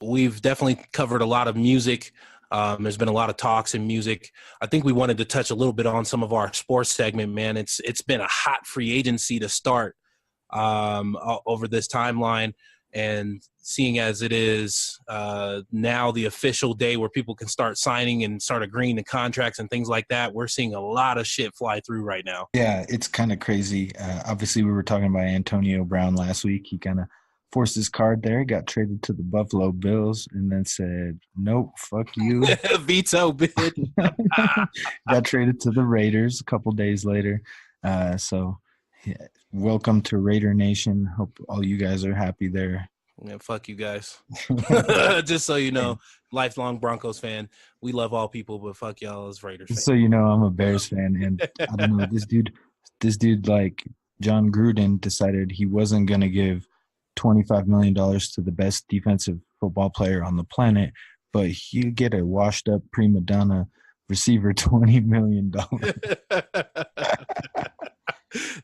we've definitely covered a lot of music. There's been a lot of talks in music. I think we wanted to touch a little bit on some of our sports segment, man. It's been a hot free agency to start over this timeline. And seeing as it is now the official day where people can start signing and start agreeing to contracts and things like that, we're seeing a lot of shit fly through right now. Yeah, it's kind of crazy. Obviously, we were talking about Antonio Brown last week. He kind of forced his card there, got traded to the Buffalo Bills, and then said, nope, fuck you. Veto bid. Got traded to the Raiders a couple days later. So yeah, welcome to Raider Nation. Hope all you guys are happy there. Yeah, fuck you guys. Just so you know, lifelong Broncos fan. We love all people, but fuck y'all as Raiders fans. So you know, I'm a Bears fan, and I don't know, this dude like John Gruden decided he wasn't gonna give $25 million to the best defensive football player on the planet, but he get a washed up prima donna receiver $20 million.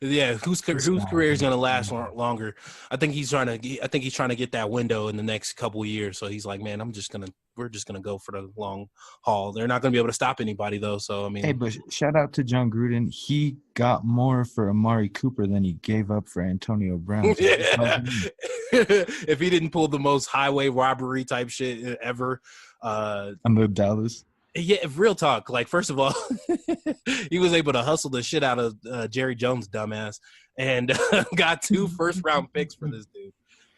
Yeah, whose career is going to last longer? I think he's trying to get that window in the next couple of years. So he's like, man, we're just gonna go for the long haul. They're not gonna be able to stop anybody though. So I mean, hey, but shout out to John Gruden. He got more for Amari Cooper than he gave up for Antonio Brown. So yeah. If he didn't pull the most highway robbery type shit ever, I'm Dallas. Yeah, real talk. Like, first of all, he was able to hustle the shit out of Jerry Jones' dumbass and got 2 first-round picks for this dude.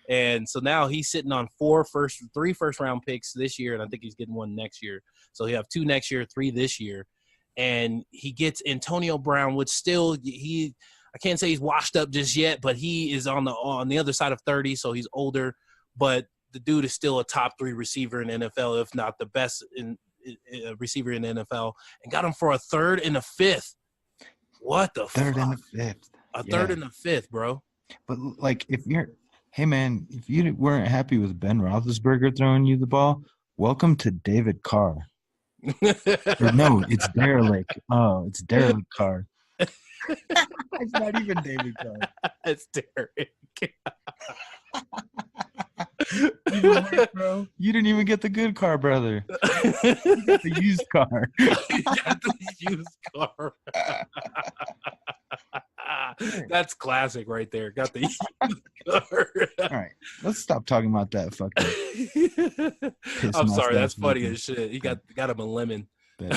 And so now he's sitting on 3 first-round picks this year, and I think he's getting 1 next year. So he'll have 2 next year, 3 this year. And he gets Antonio Brown, which still I can't say he's washed up just yet, but he is on the other side of 30, so he's older. But the dude is still a top 3 receiver in the NFL, if not the best receiver in the NFL, and got him for a 3rd and a 5th. What the third fuck? And a 5th. A 3rd and a 5th, bro. But like, if you weren't happy with Ben Roethlisberger throwing you the ball, welcome to David Carr. Or no, it's Derelict. Oh, it's Derelict Carr. It's not even David Carr. It's Derek. Bro. You didn't even get the good car, brother. You got the used car. You got the used car. That's classic right there. Got the used car. All right, let's stop talking about that fucking. I'm sorry, that's funny as shit. He got him a lemon. I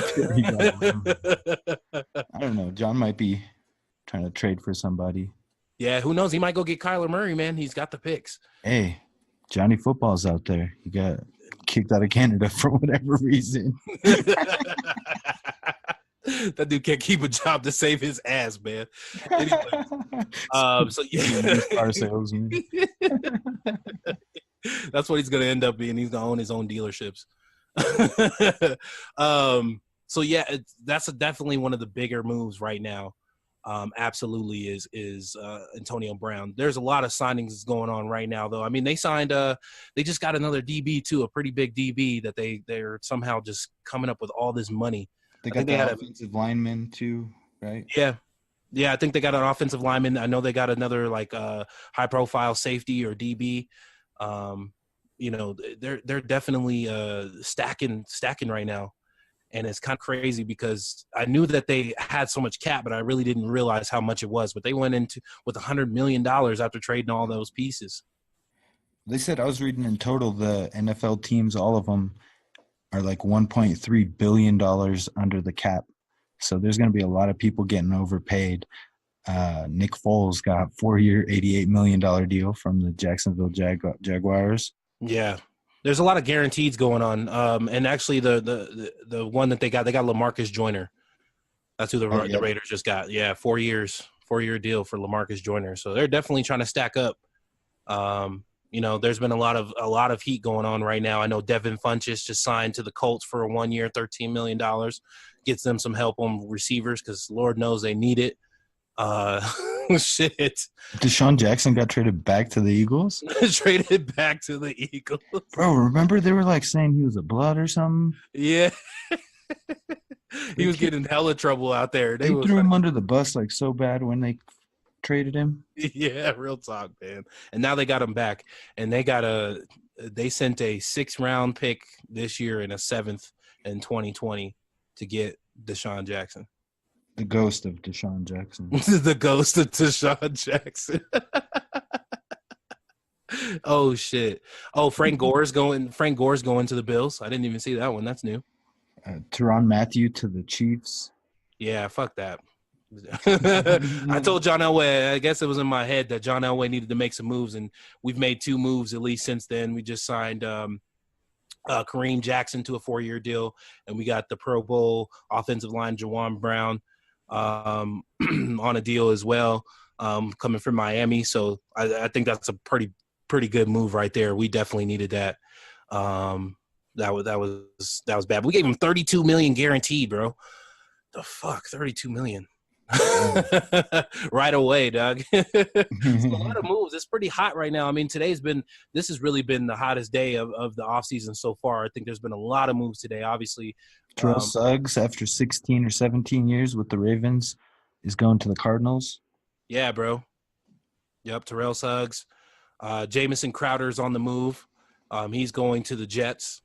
don't know. John might be trying to trade for somebody. Yeah, who knows? He might go get Kyler Murray, man. He's got the picks. Hey, Johnny Football's out there. He got kicked out of Canada for whatever reason. That dude can't keep a job to save his ass, man. Anyway, so yeah, car salesman. That's what he's gonna end up being. He's gonna own his own dealerships. So yeah, that's definitely one of the bigger moves right now. Absolutely is Antonio Brown. There's a lot of signings going on right now, though. I mean, they signed they just got another DB too, a pretty big DB that they're somehow just coming up with all this money. They got the offensive lineman too, right? Yeah. I think they got an offensive lineman. I know they got another like high profile safety or DB. You know, they're definitely stacking right now. And it's kind of crazy because I knew that they had so much cap, but I really didn't realize how much it was. But they went into with $100 million after trading all those pieces. They said, I was reading in total, the NFL teams, all of them are like $1.3 billion under the cap. So there's going to be a lot of people getting overpaid. Nick Foles got a 4-year, $88 million deal from the Jacksonville Jaguars. Yeah. There's a lot of guarantees going on, and actually the one that they got LaMarcus Joyner. That's who the Raiders just got. Yeah, 4-year deal for LaMarcus Joyner. So they're definitely trying to stack up. You know, there's been a lot of heat going on right now. I know Devin Funchess just signed to the Colts for a 1-year, $13 million. Gets them some help on receivers because Lord knows they need it. Shit. Deshaun Jackson got traded back to the Eagles? Traded back to the Eagles. Bro, remember they were like saying he was a blood or something? Yeah. He was getting hella trouble out there. They threw him under the bus like so bad when they traded him. Yeah, real talk, man. And now they got him back. And they got they sent a 6th-round pick this year and a 7th in 2020 to get Deshaun Jackson. The ghost of Deshaun Jackson. The ghost of Deshaun Jackson. Oh shit! Oh, Frank Gore's going to the Bills. I didn't even see that one. That's new. Tyrann Mathieu to the Chiefs. Yeah, fuck that. I told John Elway, I guess it was in my head that John Elway needed to make some moves, and we've made 2 moves at least since then. We just signed Kareem Jackson to a 4-year deal, and we got the Pro Bowl offensive line Jawan Brown on a deal as well, coming from Miami. So I think that's a pretty good move right there. We definitely needed that. That was bad. But we gave him $32 million guaranteed, bro. The fuck, $32 million. Right away, dog. It's a lot of moves. It's pretty hot right now. I mean, this has really been the hottest day of the offseason so far. I think there's been a lot of moves today, obviously. Terrell Suggs, after 16 or 17 years with the Ravens, is going to the Cardinals. Yeah, bro. Yep, Terrell Suggs. Jamison Crowder's on the move. He's going to the Jets.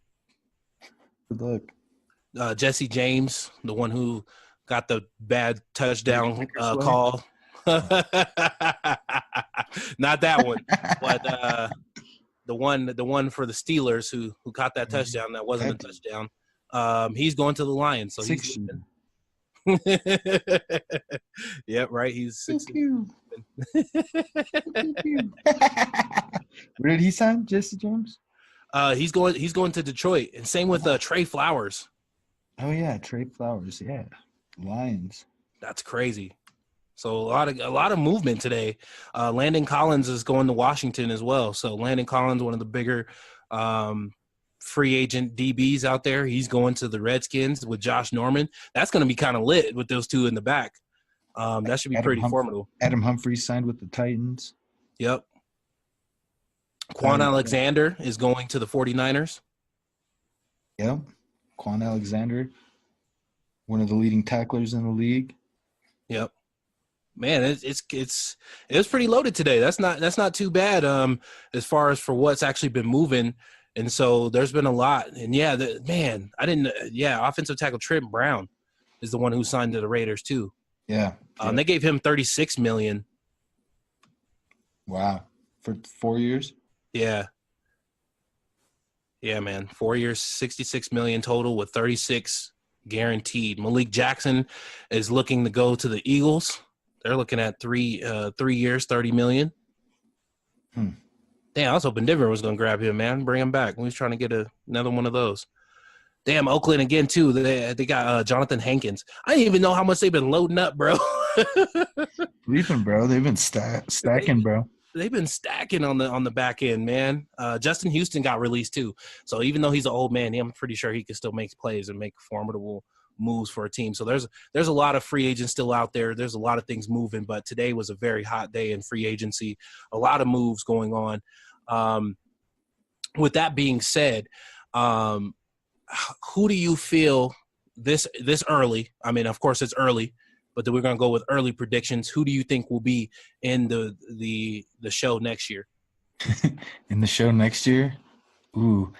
Good luck. Jesse James, the one who got the bad touchdown call. Not that one, but the one for the Steelers who caught that touchdown that wasn't a touchdown. He's going to the Lions, so he's yeah, right. He's 6. Where did he sign, Jesse James? He's going to Detroit, and same with Trey Flowers. Oh yeah, Trey Flowers. Yeah, Lions. That's crazy. So a lot of movement today. Landon Collins is going to Washington as well. So Landon Collins, one of the bigger free agent DBs out there, he's going to the Redskins with Josh Norman. That's going to be kind of lit with those two in the back. That should be pretty formidable. Adam Humphries signed with the Titans. Yep. Quan Alexander is going to the 49ers. Yep. Quan Alexander, one of the leading tacklers in the league. Yep. Man, it's pretty loaded today. That's not too bad as far as for what's actually been moving. And so there's been a lot. And offensive tackle Trent Brown is the one who signed to the Raiders too. Yeah. They gave him $36 million. Wow. For 4 years? Yeah. Yeah, man. 4 years, $66 million total with 36 guaranteed. Malik Jackson is looking to go to the Eagles. They're looking at 3 years, $30 million. Damn, I was hoping Denver was going to grab him, man. Bring him back. We was trying to get another one of those. Damn, Oakland again, too. They got Jonathan Hankins. I didn't even know how much they've been loading up, bro. Sleeping, bro. They've been stacking, bro. They've been stacking on the back end, man. Justin Houston got released, too. So even though he's an old man, I'm pretty sure he can still make plays and make formidable moves for a team. So there's a lot of free agents still out there. There's a lot of things moving, but today was a very hot day in free agency. A lot of moves going on. With that being said, who do you feel this early? I mean, of course it's early, but then we're going to go with early predictions. Who do you think will be in the show next year? In the show next year? Ooh.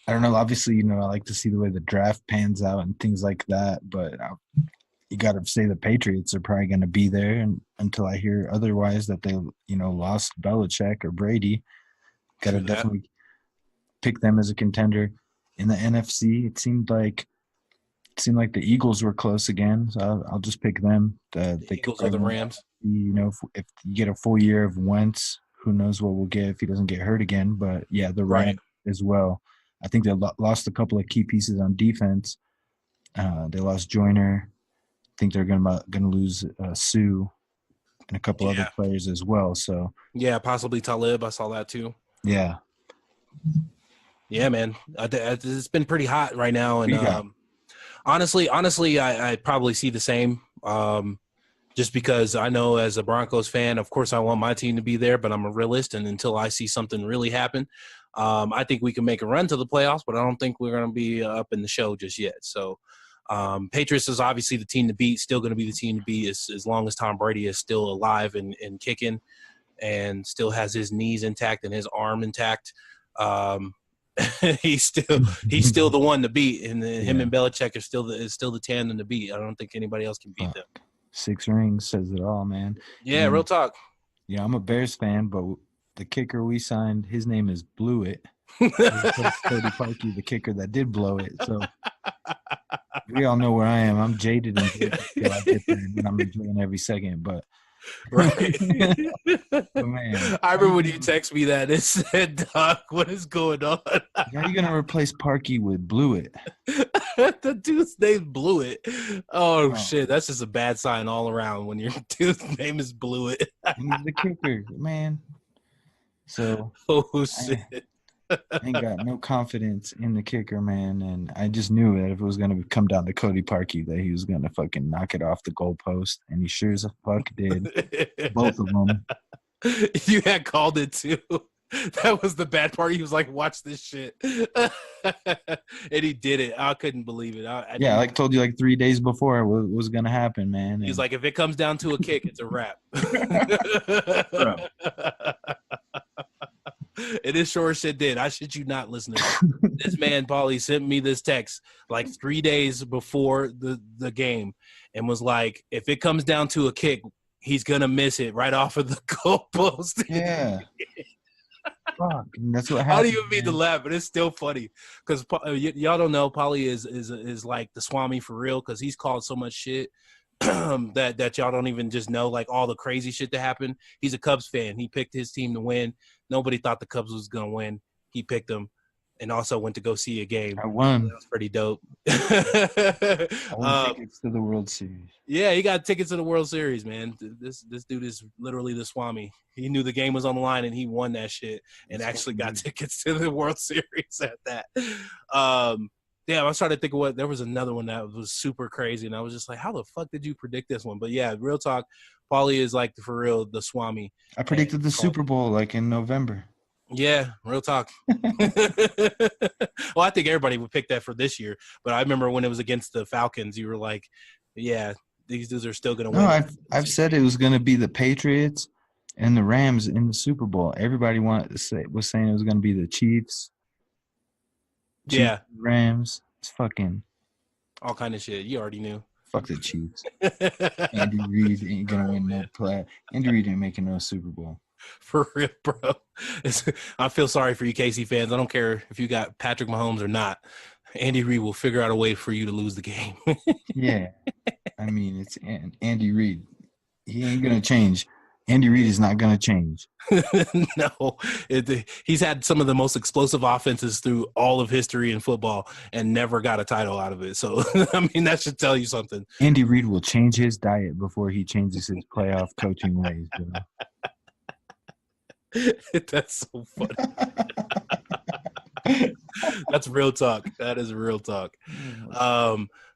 I don't know. Obviously, I like to see the way the draft pans out and things like that, but you got to say the Patriots are probably going to be there and, until I hear otherwise that they, lost Belichick or Brady. Got to definitely pick them as a contender. In the NFC, it seemed like the Eagles were close again, so I'll just pick them. The Eagles or the Rams. If you get a full year of Wentz, who knows what we'll get if he doesn't get hurt again. But, yeah, the Rams as well. I think they lost a couple of key pieces on defense. They lost Joyner. I think they're going to lose Sue and a couple other players as well. So possibly Talib. I saw that too. Yeah. Yeah, man. It's been pretty hot right now, and honestly, I probably see the same. Just because I know as a Broncos fan, of course, I want my team to be there, but I'm a realist, and until I see something really happen, I think we can make a run to the playoffs, but I don't think we're going to be up in the show just yet. So Patriots is obviously the team to beat, still going to be the team to beat as long as Tom Brady is still alive and kicking and still has his knees intact and his arm intact. He's still the one to beat, and him and Belichick are still the tandem to beat. I don't think anybody else can beat them. 6 rings says it all, man. Yeah, real talk. Yeah, I'm a Bears fan, but the kicker we signed, his name is Blew It. Cody Parkey, the kicker that did blow it. So we all know where I am. I'm jaded until I get there, and I'm enjoying every second. But right. But man, I remember when you text me that it said, "Doc, what is going on?" How are you gonna replace Parkey with Blew It? The dude's name Blew It. Oh shit, that's just a bad sign all around when your dude's name is Blew It. He's the kicker, man. So shit. I ain't got no confidence in the kicker, man, and I just knew that if it was gonna come down to Cody Parkey, that he was gonna fucking knock it off the goalpost, and he sure as fuck did. Both of them. You had called it too. That was the bad part. He was like, "Watch this shit," and he did it. I couldn't believe it. I like told you like 3 days before what was gonna happen, man. He's like, "If it comes down to a kick, it's a wrap." It is sure shit did. I shit you not, listeners. This man, Paulie, sent me this text like 3 days before the game and was like, if it comes down to a kick, he's going to miss it right off of the goalpost. Yeah. Fuck. And that's what I happened. don't even mean to laugh, but it's still funny because y'all don't know Paulie is like the Swami for real because he's called so much shit that y'all don't even just know, like all the crazy shit that happened. He's a Cubs fan. He picked his team to win. Nobody thought the Cubs was going to win. He picked them and also went to go see a game. I won. That was pretty dope. I won tickets to the World Series. Yeah, he got tickets to the World Series, man. This dude is literally the Swami. He knew the game was on the line and he won that shit and actually got tickets to the World Series at that. Yeah, I was trying to think of there was another one that was super crazy, and I was just like, how the fuck did you predict this one? But yeah, real talk, Paulie is like, for real, the Swami. I predicted the Super Bowl like in November. Yeah, real talk. Well, I think everybody would pick that for this year, but I remember when it was against the Falcons, you were like, yeah, these dudes are still going to win. No, I've said it was going to be the Patriots and the Rams in the Super Bowl. Everybody was saying it was going to be the Chiefs. Yeah, Rams. It's fucking all kind of shit. You already knew. Fuck the Chiefs. Andy Reid ain't gonna win no play. Andy Reid ain't making no Super Bowl. For real, bro. I feel sorry for you, KC fans. I don't care if you got Patrick Mahomes or not. Andy Reid will figure out a way for you to lose the game. Yeah, I mean it's Andy Reid. He ain't gonna change. Andy Reid is not going to change. No. He's had some of the most explosive offenses through all of history in football and never got a title out of it. So, I mean, that should tell you something. Andy Reid will change his diet before he changes his playoff coaching ways, bro. That's so funny. That's real talk. That is real talk.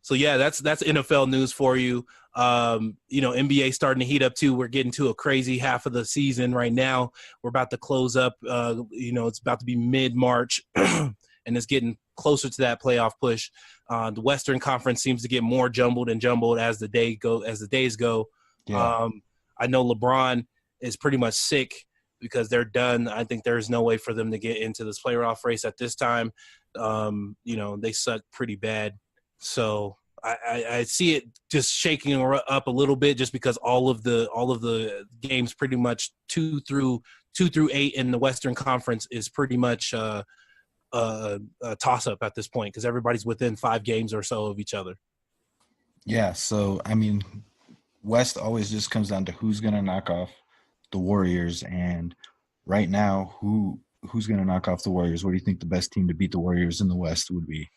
So yeah, that's NFL news for you. NBA starting to heat up too. We're getting to a crazy half of the season right now. We're about to close up. It's about to be mid-March, and it's getting closer to that playoff push. The Western Conference seems to get more jumbled and jumbled as the days go. Yeah. I know LeBron is pretty much sick because they're done. I think there's no way for them to get into this playoff race at this time. They suck pretty bad. So I see it just shaking up a little bit just because all of the games pretty much 2 through 8 in the Western Conference is pretty much a toss-up at this point because everybody's within 5 games or so of each other. Yeah, so, I mean, West always just comes down to who's going to knock off the Warriors, and right now, who's going to knock off the Warriors? What do you think the best team to beat the Warriors in the West would be?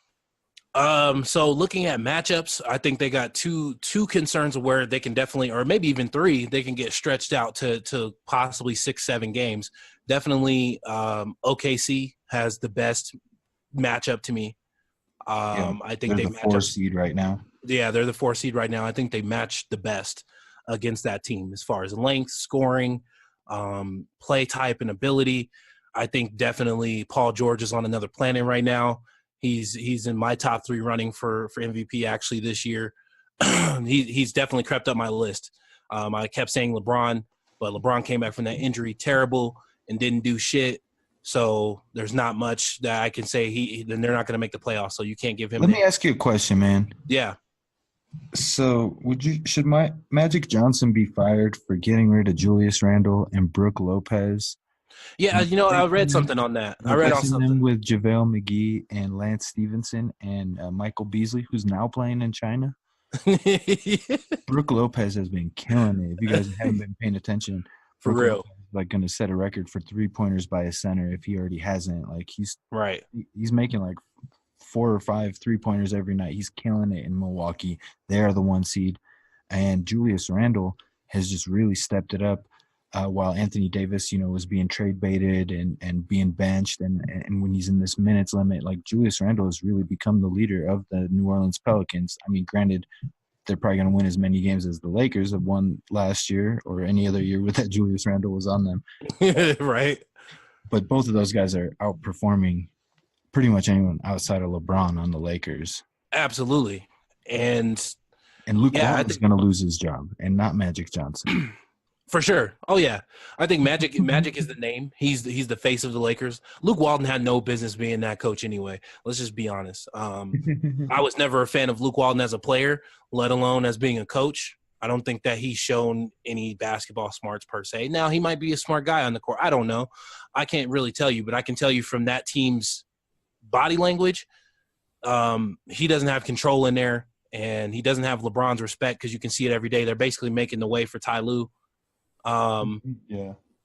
So looking at matchups, I think they got two concerns where they can definitely, or maybe even 3, they can get stretched out to possibly 6-7 games. Definitely, OKC has the best matchup to me. I think they're the 4 seed right now. Yeah, they're the 4 seed right now. I think they match the best against that team as far as length, scoring, play type, and ability. I think definitely Paul George is on another planet right now. He's in my top 3 running for MVP actually this year. He's definitely crept up my list. I kept saying LeBron, but LeBron came back from that injury terrible and didn't do shit. So there's not much that I can say then they're not going to make the playoffs. So you can't give him. Let me ask you a question, man. Yeah. So should Magic Johnson be fired for getting rid of Julius Randle and Brooke Lopez? Yeah, I read something on that. I read on something. Them with JaVale McGee and Lance Stevenson and Michael Beasley, who's now playing in China. Brooke Lopez has been killing it. If you guys haven't been paying attention, for Brooke real, Lopez is like going to set a record for 3-pointers by a center if he already hasn't. Like he's making like 4 or 5 3-pointers every night. He's killing it in Milwaukee. They are the 1 seed, and Julius Randle has just really stepped it up. While Anthony Davis, was being trade baited and being benched, and when he's in this minutes limit, like Julius Randle has really become the leader of the New Orleans Pelicans. I mean, granted, they're probably going to win as many games as the Lakers have won last year or any other year with that Julius Randle was on them. Right. But both of those guys are outperforming pretty much anyone outside of LeBron on the Lakers. Absolutely. And Luke Walton is going to lose his job and not Magic Johnson. For sure. Oh yeah, I think Magic is the name. He's the face of the Lakers. Luke Walton had no business being that coach anyway. Let's just be honest. I was never a fan of Luke Walton as a player, let alone as being a coach. I don't think that he's shown any basketball smarts per se. Now he might be a smart guy on the court. I don't know. I can't really tell you, but I can tell you from that team's body language, he doesn't have control in there, and he doesn't have LeBron's respect because you can see it every day. They're basically making the way for Ty Lue. That's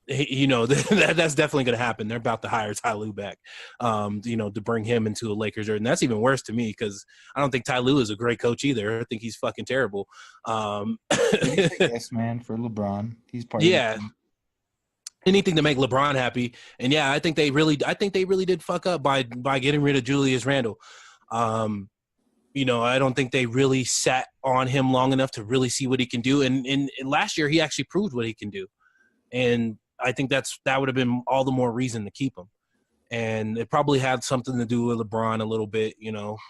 definitely going to happen. They're about to hire Ty Lue back, to bring him into a Lakers jersey. And that's even worse to me because I don't think Ty Lue is a great coach either. I think he's fucking terrible. Yes, man, for LeBron, he's part. Yeah, anything to make LeBron happy. And yeah, I think they really did fuck up by getting rid of Julius Randle. I don't think they really sat on him long enough to really see what he can do. And last year, he actually proved what he can do. And I think that would have been all the more reason to keep him. And it probably had something to do with LeBron a little bit,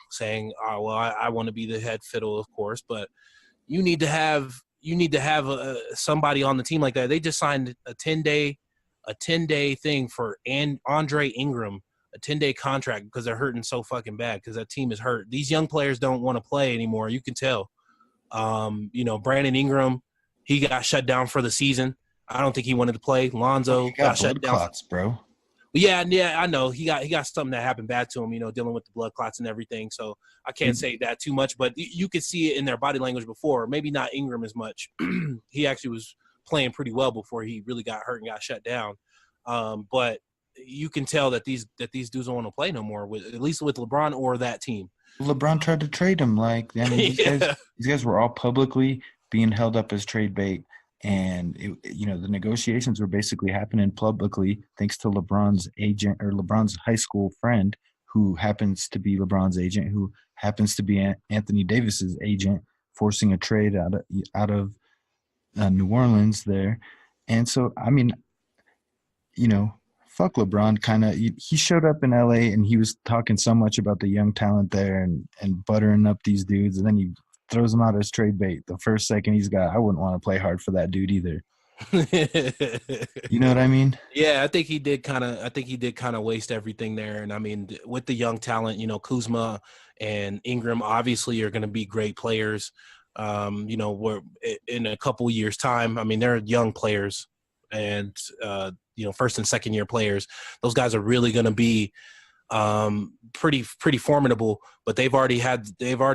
saying, "Oh, well, I want to be the head fiddle, of course." But you need to have somebody on the team like that. They just signed a 10-day thing for Andre Ingram. A 10-day contract because they're hurting so fucking bad because that team is hurt. These young players don't want to play anymore. You can tell. Brandon Ingram, he got shut down for the season. I don't think he wanted to play. Lonzo got shut down. Clots, bro. Yeah, I know. He got something that happened bad to him, dealing with the blood clots and everything. So I can't say that too much, but you could see it in their body language before. Maybe not Ingram as much. He actually was playing pretty well before he really got hurt and got shut down. But you can tell that these dudes don't want to play no more, at least with LeBron or that team. LeBron tried to trade him. These guys were all publicly being held up as trade bait. And, the negotiations were basically happening publicly thanks to LeBron's agent or LeBron's high school friend who happens to be LeBron's agent, who happens to be Anthony Davis's agent, forcing a trade out of New Orleans there. And so, fuck LeBron, kind of. He showed up in LA and he was talking so much about the young talent there and buttering up these dudes, and then he throws them out as trade bait the first second he's got. I wouldn't want to play hard for that dude either. You know what I mean? Yeah, I think he did kind of waste everything there. And I mean, with the young talent, Kuzma and Ingram obviously are going to be great players. We're in a couple years' time. I mean, they're young players, and first and second year players. Those guys are really going to be pretty formidable. But they've already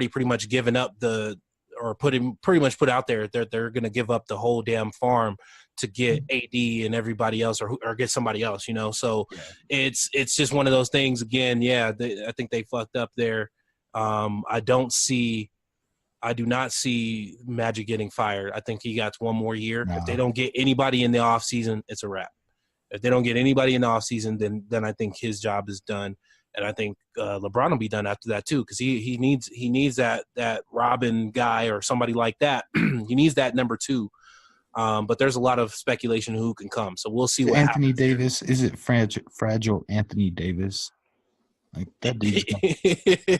pretty much given up put out there they're going to give up the whole damn farm to get AD and everybody else or get somebody else. So yeah. It's just one of those things. Again, yeah, I think they fucked up there. I do not see Magic getting fired. I think he got one more year. No. If they don't get anybody in the offseason, it's a wrap. If they don't get anybody in the offseason, then I think his job is done. And I think LeBron will be done after that too, because he needs that Robin guy or somebody like that. He needs that number 2. But there's a lot of speculation who can come. So we'll see what Anthony happens. Davis, is it fragile Anthony Davis? Like that dude.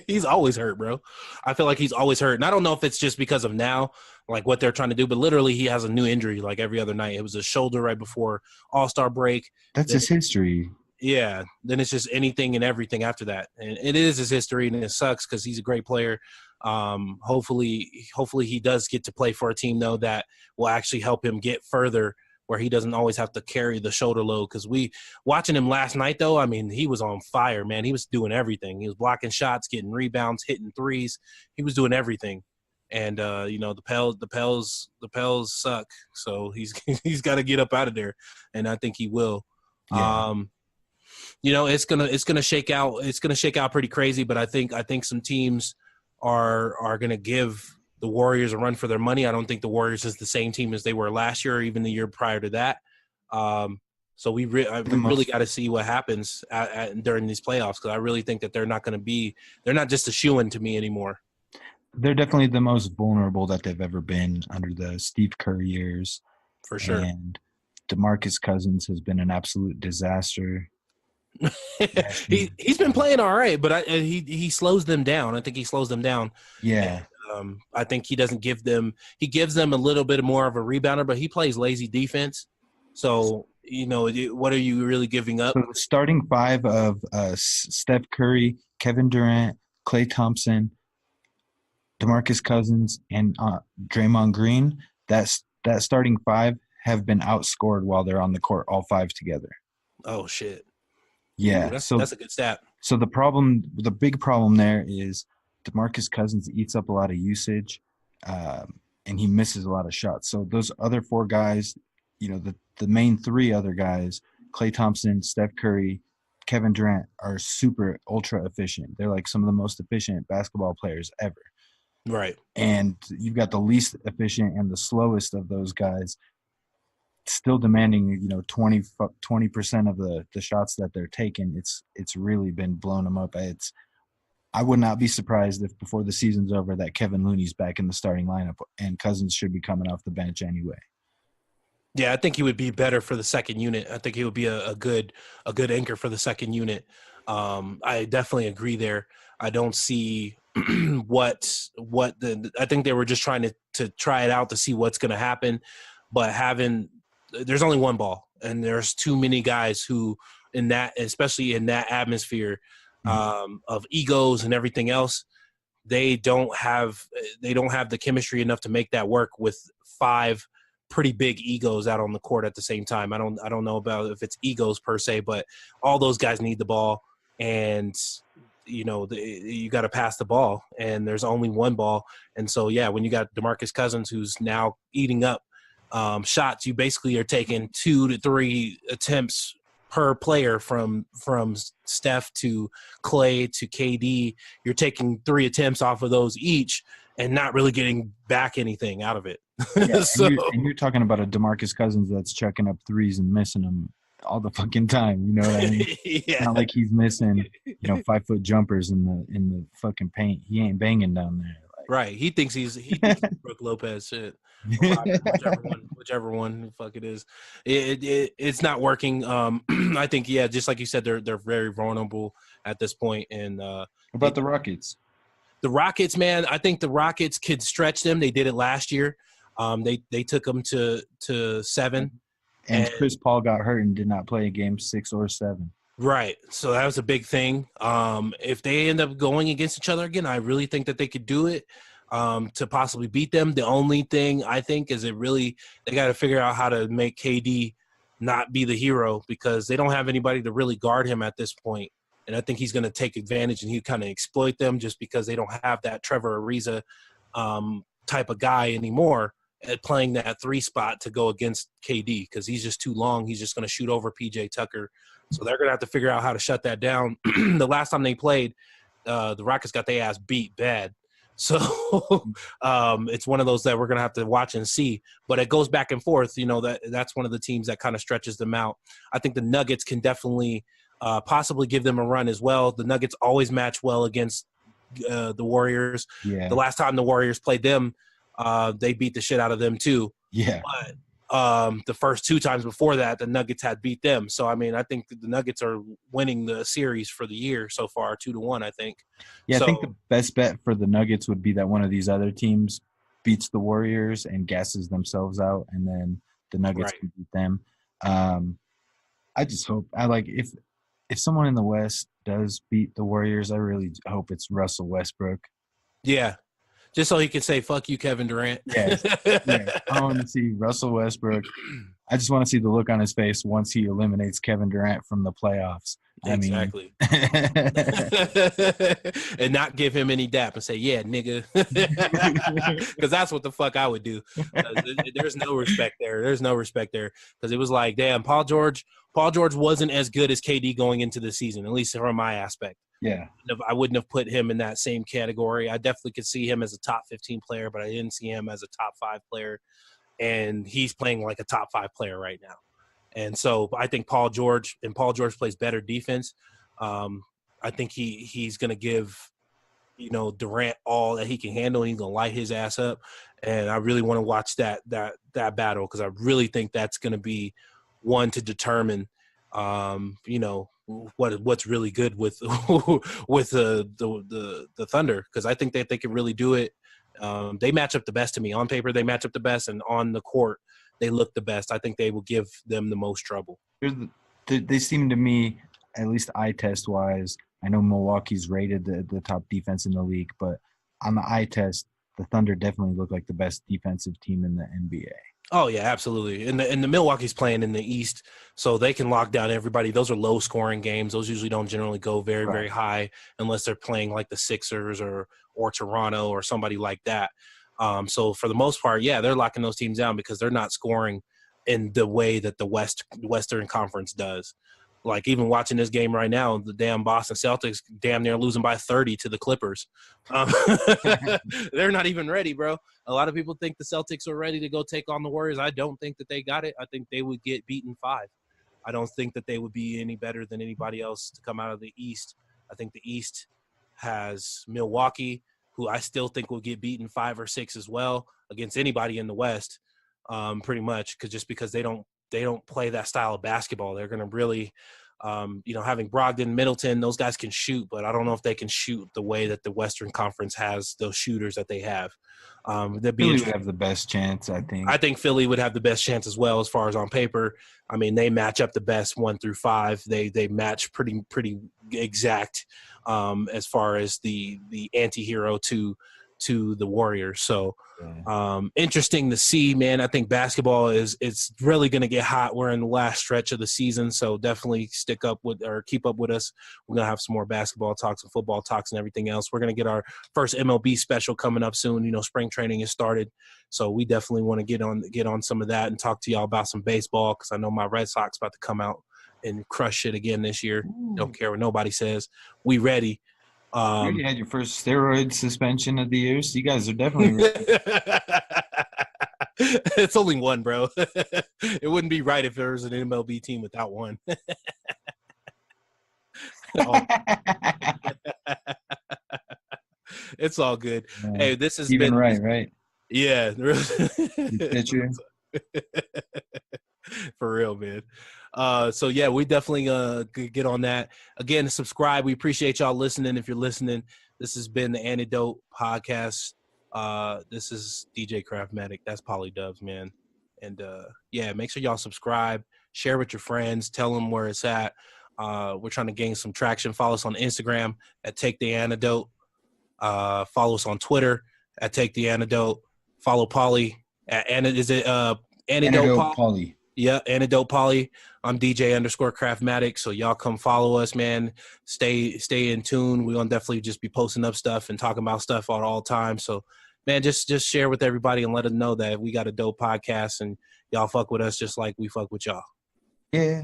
He's always hurt, bro. I feel like he's always hurt. And I don't know if it's just because of now, like what they're trying to do, but literally he has a new injury like every other night. It was a shoulder right before All-Star break. That's his history. yeah, then it's just anything and everything after that. And it is his history, and it sucks because he's a great player. Hopefully he does get to play for a team, though, that will actually help him get further where he doesn't always have to carry the shoulder load. Because watching him last night, though, I mean, he was on fire, man. He was doing everything. He was blocking shots, getting rebounds, hitting threes. He was doing everything. And the Pels suck. So he's got to get up out of there, and I think he will. Yeah. It's gonna shake out. It's gonna shake out pretty crazy. But I think some teams are gonna give the Warriors a run for their money. I don't think the Warriors is the same team as they were last year or even the year prior to that. So we really got to see what happens during these playoffs, because I really think that they're not just a shoo-in to me anymore. They're definitely the most vulnerable that they've ever been under the Steve Kerr years. For sure. And Demarcus Cousins has been an absolute disaster. He's been playing all right, but he slows them down. I think he slows them down. Yeah. And, I think he doesn't give them – he gives them a little bit more of a rebounder, but he plays lazy defense. So, what are you really giving up? So the starting five of Steph Curry, Kevin Durant, Klay Thompson, Demarcus Cousins, and Draymond Green, that starting five have been outscored while they're on the court, all five together. Oh, shit. Yeah. Ooh, that's a good stat. So the big problem there is Demarcus Cousins eats up a lot of usage, and he misses a lot of shots. So those other four guys, the main three other guys, Klay Thompson, Steph Curry, Kevin Durant, are super ultra efficient. They're like some of the most efficient basketball players ever. Right. And you've got the least efficient and the slowest of those guys still demanding, 20% of the shots that they're taking. It's really been blowing them up. I would not be surprised if before the season's over that Kevin Looney's back in the starting lineup and Cousins should be coming off the bench anyway. Yeah, I think he would be better for the second unit. I think he would be a good anchor for the second unit. I definitely agree there. I don't see I think they were just trying to try it out to see what's going to happen, but there's only one ball, and there's too many guys who especially in that atmosphere of egos and everything else, they don't have the chemistry enough to make that work with five pretty big egos out on the court at the same time. I don't know about if it's egos per se, but all those guys need the ball, and you got to pass the ball, and there's only one ball. And so, yeah, when you got DeMarcus Cousins, who's now eating up shots, you basically are taking 2 to 3 attempts per player from Steph to Klay to KD. You're taking 3 attempts off of those each and not really getting back anything out of it. Yeah, and you're talking about a DeMarcus Cousins that's chucking up threes and missing them all the fucking time. You know what I mean? Yeah. It's not like he's missing, 5-foot jumpers in the fucking paint. He ain't banging down there. Right. He thinks he's Brooke Lopez shit. Whichever one the fuck it is. It's not working. I think, yeah, just like you said, they're very vulnerable at this point. And what about the Rockets? The Rockets, man, I think the Rockets could stretch them. They did it last year. They took them to 7. And Chris Paul got hurt and did not play game 6 or 7. Right. So that was a big thing. If they end up going against each other again, I really think that they could do it to possibly beat them. The only thing I think is they got to figure out how to make KD not be the hero, because they don't have anybody to really guard him at this point. And I think he's going to take advantage and he kind of exploit them just because they don't have that Trevor Ariza type of guy anymore at playing that 3 spot to go against KD, because he's just too long. He's just going to shoot over PJ Tucker. So they're going to have to figure out how to shut that down. The last time they played, the Rockets got their ass beat bad. So it's one of those that we're going to have to watch and see. But it goes back and forth. That's one of the teams that kind of stretches them out. I think the Nuggets can definitely possibly give them a run as well. The Nuggets always match well against the Warriors. Yeah. The last time the Warriors played them, they beat the shit out of them too. Yeah. But the first 2 times before that, the Nuggets had beat them. So, I mean, I think the Nuggets are winning the series for the year so far, 2-1, I think. Yeah, I think the best bet for the Nuggets would be that one of these other teams beats the Warriors and gasses themselves out, and then the Nuggets can beat them. I just hope – if someone in the West does beat the Warriors, I really hope it's Russell Westbrook. Yeah. Just so he can say, fuck you, Kevin Durant. Yes. Yeah. I want to see Russell Westbrook. I just want to see the look on his face once he eliminates Kevin Durant from the playoffs. Exactly. And not give him any dap and say, yeah, nigga. Because that's what the fuck I would do. There's no respect there. There's no respect there. Because it was like, damn, Paul George wasn't as good as KD going into the season, at least from my aspect. Yeah. I wouldn't have put him in that same category. I definitely could see him as a top 15 player, but I didn't see him as a top 5 player. And he's playing like a top 5 player right now. And so I think Paul George plays better defense. I think he's going to give, Durant all that he can handle. And he's going to light his ass up. And I really want to watch that battle, because I really think that's going to be one to determine, what's really good with with the Thunder, because I think that they can really do it. They match up the best to me. On paper, they match up the best, and on the court, they look the best. I think they will give them the most trouble. They seem to me, at least eye test wise, I know Milwaukee's rated the top defense in the league, but on the eye test, the Thunder definitely look like the best defensive team in the NBA. Oh yeah, absolutely. And the Milwaukee's playing in the East, so they can lock down everybody. Those are low scoring games. Those usually don't generally go very, very high unless they're playing like the Sixers or Toronto or somebody like that. So for the most part, yeah, they're locking those teams down because they're not scoring in the way that the Western Conference does. Like, even watching this game right now, the damn Boston Celtics damn near losing by 30 to the Clippers. They're not even ready, bro. A lot of people think the Celtics are ready to go take on the Warriors. I don't think that they got it. I think they would get beaten 5. I don't think that they would be any better than anybody else to come out of the East. I think the East has Milwaukee, who I still think will get beaten 5 or 6 as well against anybody in the West, pretty much, because they don't play that style of basketball. They're going to really, having Brogdon, Middleton, those guys can shoot, but I don't know if they can shoot the way that the Western Conference has those shooters that they have. Philly would have the best chance, I think. I think Philly would have the best chance as well, as far as on paper. I mean, they match up the best 1 through 5. They match pretty exact as far as the anti-hero to the Warriors. So interesting to see, man. I think basketball it's really going to get hot. We're in the last stretch of the season, so definitely keep up with us. We're going to have some more basketball talks and football talks and everything else. We're going to get our first MLB special coming up soon. Spring training has started, so we definitely want to get on some of that and talk to y'all about some baseball, because I know my Red Sox about to come out and crush shit again this year. Don't care what nobody says. We ready. You already had your first steroid suspension of the year, so you guys are definitely ready. It's only one, bro. It wouldn't be right if there was an MLB team without one. It's all good. Hey, this has even been right. Yeah. Pitcher. For real, man. So yeah, we definitely get on that. Again, subscribe. We appreciate y'all listening. If you're listening, this has been the Antidote podcast. This is DJ Craftmatic. That's Paulie Dubz, man. And yeah, make sure y'all subscribe, share with your friends, tell them where it's at. We're trying to gain some traction. Follow us on Instagram at Take the Antidote. Follow us on Twitter at Take the Antidote. Follow Paulie at Antidote Paulie. Yeah, Antidote Paulie. I'm DJ_Craftmatic. So y'all come follow us, man. Stay in tune. We're gonna definitely just be posting up stuff and talking about stuff all time. So, man, just share with everybody and let them know that we got a dope podcast and y'all fuck with us just like we fuck with y'all. Yeah.